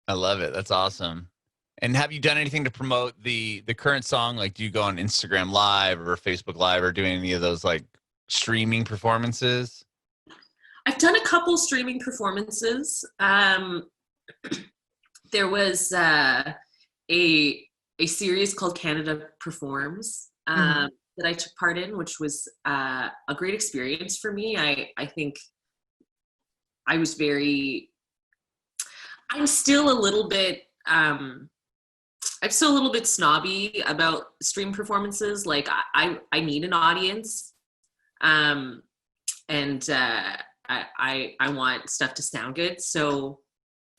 I love it. That's awesome. And have you done anything to promote the current song? Like, do you go on Instagram Live or Facebook Live or do any of those like streaming performances?
I've done a couple streaming performances. There was a series called Canada Performs that I took part in, which was a great experience for me. I think I'm still a little bit snobby about stream performances. Like I need an audience, and I want stuff to sound good. So,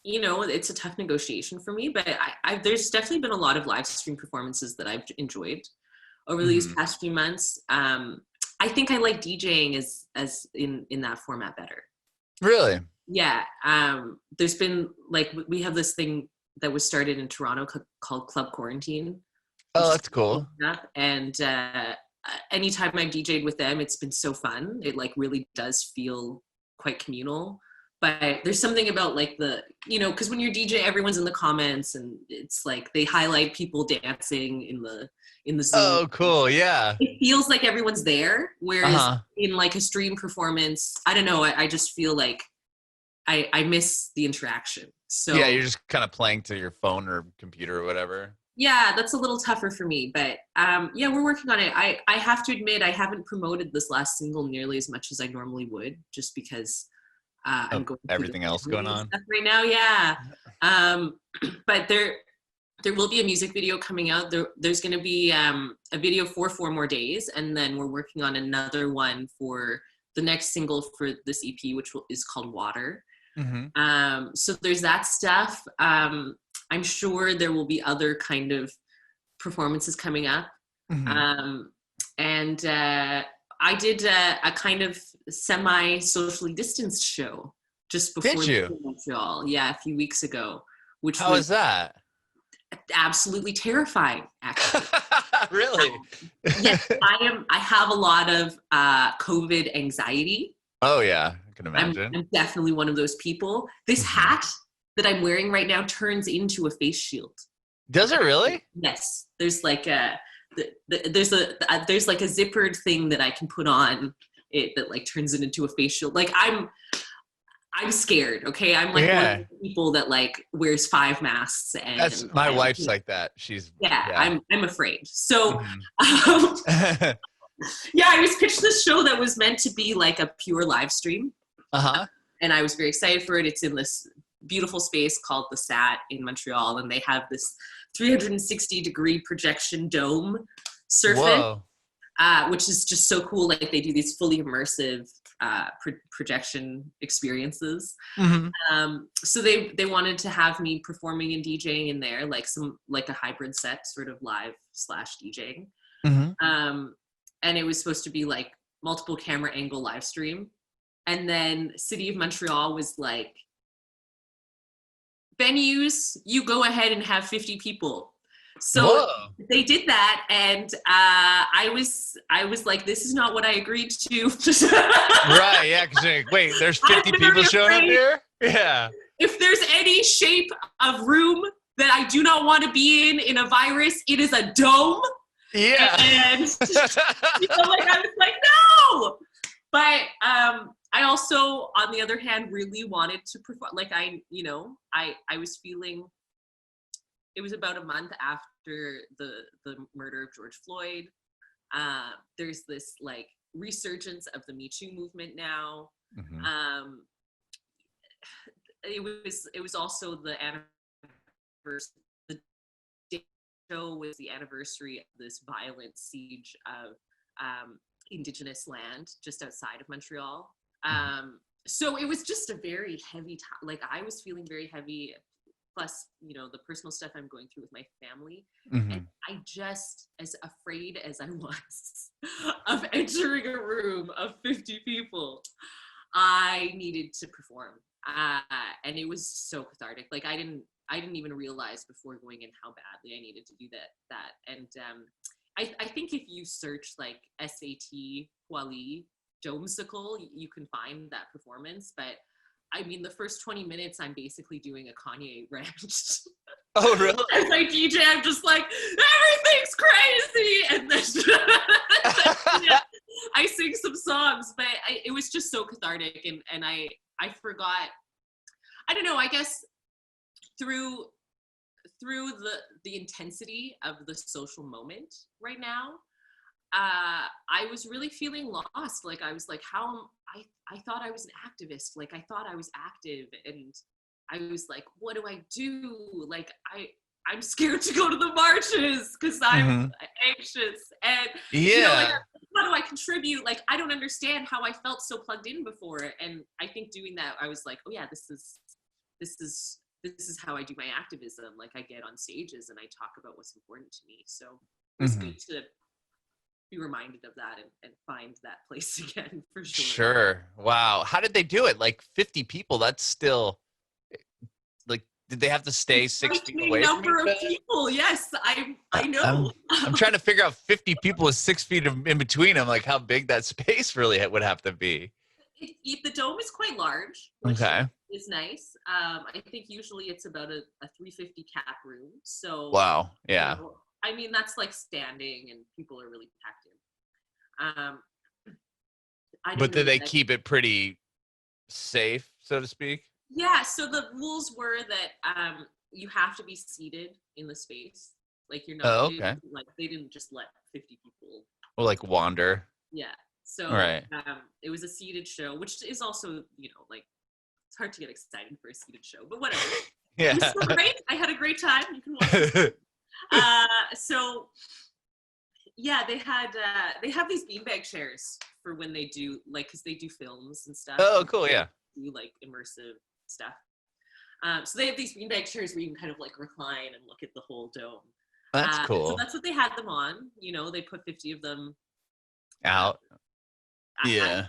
it's a tough negotiation for me, but there's definitely been a lot of live stream performances that I've enjoyed over these past few months. I think I like DJing as in that format better.
Really?
Yeah. There's been we have this thing that was started in Toronto called Club Quarantine.
Oh, that's cool.
And anytime I've DJ'd with them, it's been so fun. It really does feel quite communal. But there's something about because when you're DJ, everyone's in the comments, and it's they highlight people dancing in the Zoom.
Oh, cool. Yeah.
It feels like everyone's there. Whereas in a stream performance, I don't know, I just feel like I miss the interaction. So
yeah, you're just kind of playing to your phone or computer or whatever.
Yeah, that's a little tougher for me, but yeah, we're working on it. I have to admit, I haven't promoted this last single nearly as much as I normally would, just because I'm going through
everything else going on
right now. Yeah, but there will be a music video coming out. There's going to be a video for 4 more days, and then we're working on another one for the next single for this EP, which is called Water. So there's that stuff. I'm sure there will be other kind of performances coming up. And I did a kind of semi-socially distanced show just before Montreal. Yeah, a few weeks ago.
How was that?
Absolutely terrifying, actually.
Really?
Yes, I have a lot of COVID anxiety.
Oh yeah, I can imagine.
I'm definitely one of those people. This hat that I'm wearing right now turns into a face shield.
Does it really?
Yes. There's there's a zippered thing that I can put on it that turns it into a face shield. I'm scared. Okay. I'm one of the people that wears 5 masks, and
that's my wife's like that. She's
I'm afraid. So yeah, I was pitched this show that was meant to be a pure live stream. And I was very excited for it. It's in this beautiful space called the SAT in Montreal, and they have this 360-degree projection dome surface, which is just so cool. They do these fully immersive projection experiences. So they wanted to have me performing and DJing in there, a hybrid set, sort of live / DJing. And it was supposed to be multiple camera angle live stream. And then City of Montreal was venues, you go ahead and have 50 people. So they did that, and I was like, this is not what I agreed to.
Right, yeah, because wait, there's 50 people showing up here? Yeah.
If there's any shape of room that I do not want to be in a virus, it is a dome.
Yeah.
And I was like, no! But I also, on the other hand, really wanted to perform. I was feeling it was about a month after the murder of George Floyd. There's this like resurgence of the Me Too movement now.
Mm-hmm.
It was also the anniversary. The show was the anniversary of this violent siege of Indigenous land just outside of Montreal. So it was just a very heavy time. Like I was feeling very heavy. Plus, you know, the personal stuff I'm going through with my family.
Mm-hmm.
And I just, as afraid as I was of entering a room of 50 people, I needed to perform. And it was so cathartic. Like I didn't even realize before going in how badly I needed to do that. And I think if you search like SAT Hua Li Domesicle, you can find that performance. But I mean, the first 20 minutes, I'm basically doing a Kanye rant.
Oh, really?
As I DJ, I'm just like, everything's crazy! And then yeah, I sing some songs, but it was just so cathartic. And I forgot, I don't know, I guess through the intensity of the social moment right now, I was really feeling lost. Like I was like, I thought I was an activist. Like I thought I was active, and I was like, what do I do? Like I'm scared to go to the marches because I'm anxious. And you know, like, how do I contribute? Like I don't understand how I felt so plugged in before. And I think doing that, I was like, oh yeah, this is how I do my activism. Like I get on stages and I talk about what's important to me. So it was good to be reminded of that and find that place again for sure.
Sure. Wow. How did they do it? Like 50 people, that's still like, did they have to stay 6 feet away
number
from
of people. Yes, I know.
I'm trying to figure out 50 people with 6 feet in between them, like how big that space really would have to be.
The dome is quite large, which is nice. I think usually it's about a 350 cap room. So
wow, yeah.
You know, I mean, that's like standing, and people are really packed in.
But did they keep it pretty safe, so to speak?
Yeah. So the rules were that you have to be seated in the space. Like you're not.
Oh, okay.
They didn't just let 50 people.
Well, like wander.
Yeah. So it was a seated show, which is also, you know, like it's hard to get excited for a seated show, but whatever.
Yeah.
It was so great. I had a great time. You can watch it. So yeah, they have these beanbag chairs for when they do, like, because they do films and stuff.
Oh, cool. Yeah.
Do like immersive stuff. So they have these beanbag chairs where you can kind of like recline and look at the whole dome.
That's cool.
So that's what they had them on. You know, they put 50 of them
out. Yeah.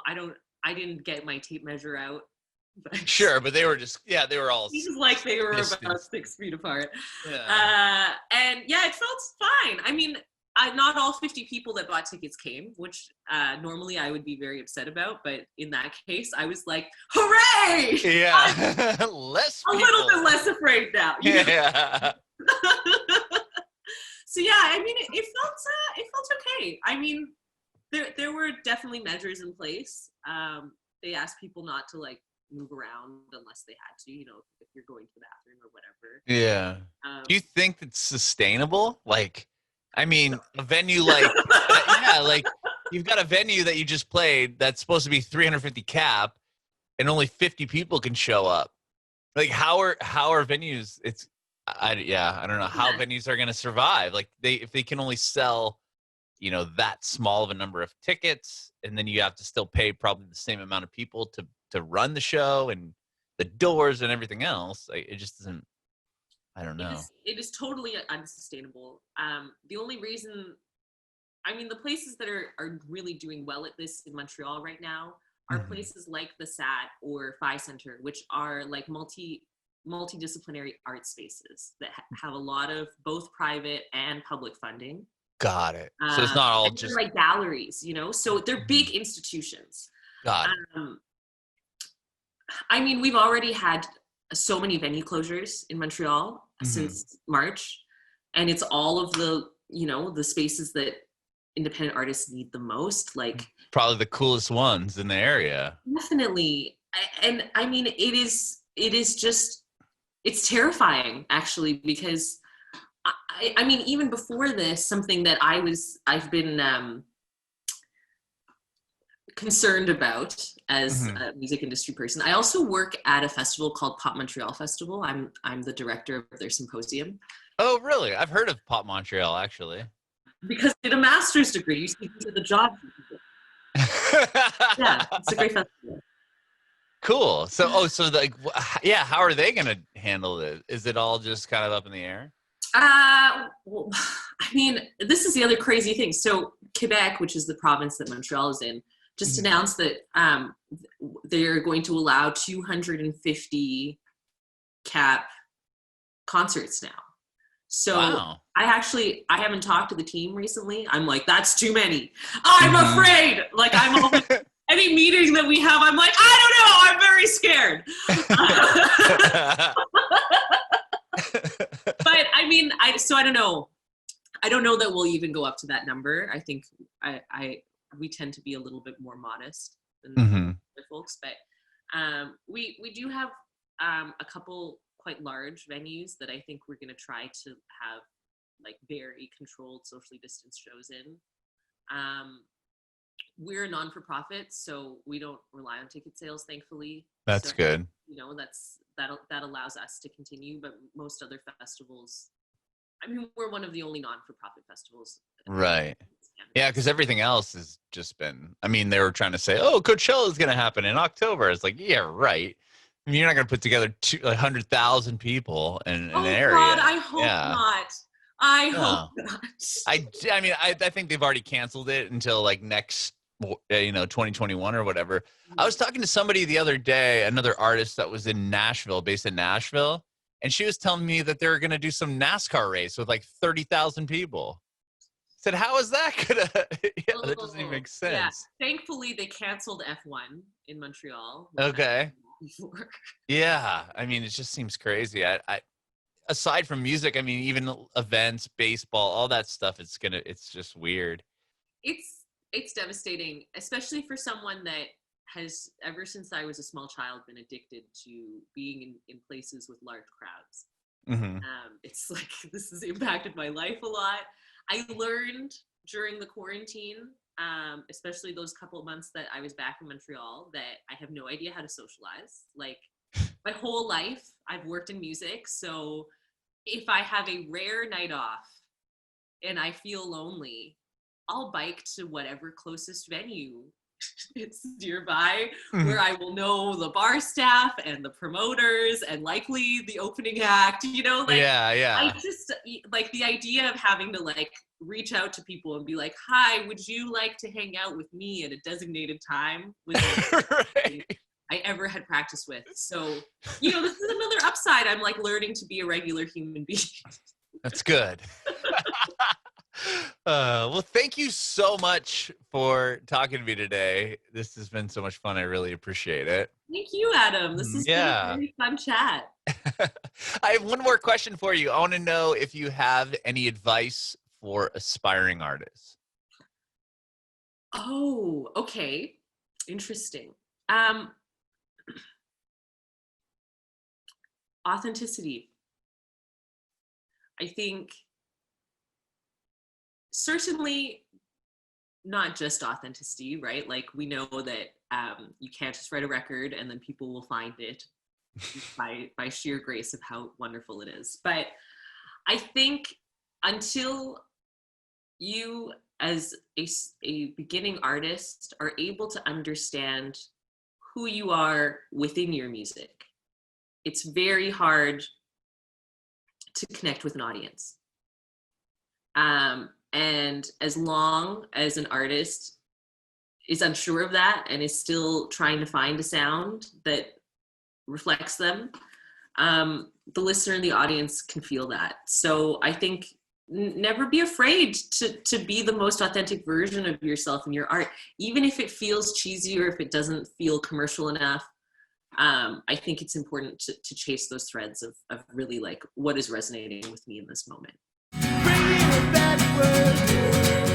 I didn't get my tape measure out. But
sure, but they were just, they were all
seems like they were about 6 feet apart.
Yeah.
And yeah, it felt fine. I mean, not all 50 people that bought tickets came, which normally I would be very upset about, but in that case, I was like, hooray!
Yeah.
A little bit less afraid now.
Yeah.
So yeah, I mean, it felt okay. I mean, there were definitely measures in place. They asked people not to like move around unless they had to, you know, if you're going to the bathroom or whatever.
Yeah. Do you think it's sustainable? Like, I mean, a venue like, like you've got a venue that you just played that's supposed to be 350 cap and only 50 people can show up. Like how are venues, I don't know how venues are going to survive. Like if they can only sell, you know, that small of a number of tickets, and then you have to still pay probably the same amount of people to run the show and the doors and everything else. It just doesn't, I don't know.
It is totally unsustainable. The only reason, I mean, the places that are really doing well at this in Montreal right now are places like the SAT or Phi Centre, which are like multidisciplinary art spaces that have a lot of both private and public funding.
Got it. So it's not all just
like galleries, you know, so they're big institutions.
Got it.
I mean, we've already had so many venue closures in Montreal since March, and it's all of the, you know, the spaces that independent artists need the most, like
probably the coolest ones in the area.
Definitely. And I mean, it is just It's terrifying, actually, because I mean, even before this, something that I've been concerned about as a music industry person. I also work at a festival called Pop Montreal Festival. I'm the director of their symposium.
Oh, really? I've heard of Pop Montreal, actually.
Because I did a master's degree, you see to the job. Yeah, it's a great festival.
Cool. So, yeah, how are they going to handle it? Is it all just kind of up in the air?
Well, I mean, this is the other crazy thing. So Quebec, which is the province that Montreal is in, just announced that they're going to allow 250 cap concerts now. So
wow.
I haven't talked to the team recently. I'm like, that's too many. I'm afraid. Like, I'm always, any meeting that we have, I'm like, I don't know. I'm very scared. But I mean, I don't know. I don't know that we'll even go up to that number. I think we tend to be a little bit more modest than the folks, but we do have a couple quite large venues that I think we're going to try to have like very controlled, socially distanced shows in. We're a non-for-profit, so we don't rely on ticket sales, thankfully.
That's good.
You know, that allows us to continue, but most other festivals, I mean, we're one of the only non-for-profit festivals.
Right. Yeah, because everything else has just been, I mean, they were trying to say, oh, Coachella is going to happen in October. It's like, yeah, right. I mean, you're not going to put together 100,000 people in an area.
Oh, God, I hope not. I hope not.
I mean, I think they've already canceled it until like next, 2021 or whatever. I was talking to somebody the other day, another artist that was in Nashville, based in Nashville, and she was telling me that they were going to do some NASCAR race with like 30,000 people. I said, how is that going to, that doesn't even make sense.
Yeah. Thankfully, they canceled F1 in Montreal.
Okay. Yeah. I mean, it just seems crazy. I aside from music, I mean, even events, baseball, all that stuff, it's just weird.
It's devastating, especially for someone that has, ever since I was a small child, been addicted to being in places with large crowds. It's like, this has impacted my life a lot. I learned during the quarantine, especially those couple of months that I was back in Montreal, that I have no idea how to socialize. Like, my whole life, I've worked in music, so if I have a rare night off and I feel lonely, I'll bike to whatever closest venue it's nearby, where I will know the bar staff and the promoters and likely the opening act, like, yeah. I just like the idea of having to like reach out to people and be like, hi, would you like to hang out with me at a designated time with right. I ever had practice with. So, this is another upside. I'm like learning to be a regular human being.
That's good. Well, thank you so much for talking to me today. This has been so much fun. I really appreciate it.
Thank you, Adam. This has been a very fun chat.
I have one more question for you. I want to know if you have any advice for aspiring artists.
Oh, okay. Interesting. Authenticity. I think certainly not just authenticity, right? Like, we know that you can't just write a record and then people will find it by sheer grace of how wonderful it is. But I think until you as a beginning artist are able to understand who you are within your music, it's very hard to connect with an audience. And as long as an artist is unsure of that and is still trying to find a sound that reflects them, the listener and the audience can feel that. So I think never be afraid to be the most authentic version of yourself in your art, even if it feels cheesy or if it doesn't feel commercial enough. I think it's important to chase those threads of really like what is resonating with me in this moment. Bring me that word.